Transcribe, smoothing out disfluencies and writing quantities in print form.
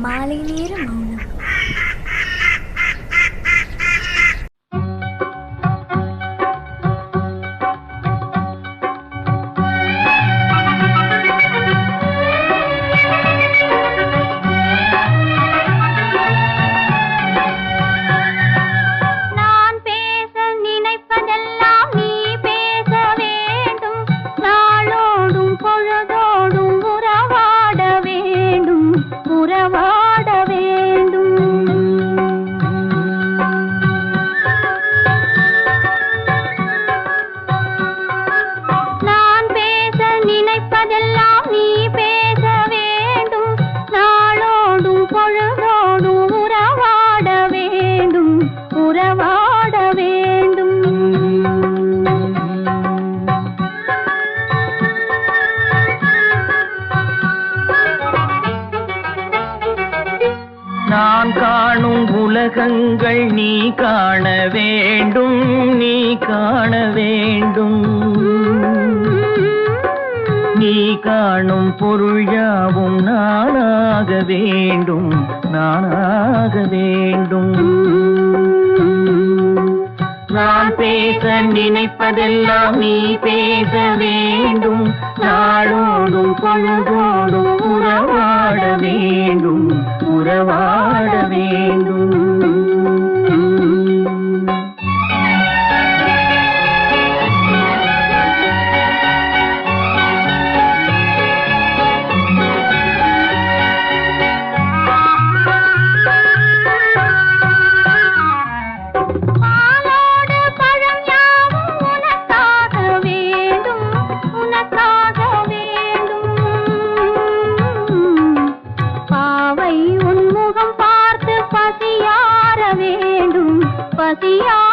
மாலை நேர மௌனம். நான் காணும் உலகங்கள் நீ காண வேண்டும், நீ காண வேண்டும். நீ காணும் பொருள் யாவும் நானாக வேண்டும், நானாக வேண்டும். நான் பேச நினைப்பதெல்லாம் நீ பேச வேண்டும். நாளோடும் பொழுதோடும் உறவாட வேண்டும், உறவாட வேண்டும். பசியா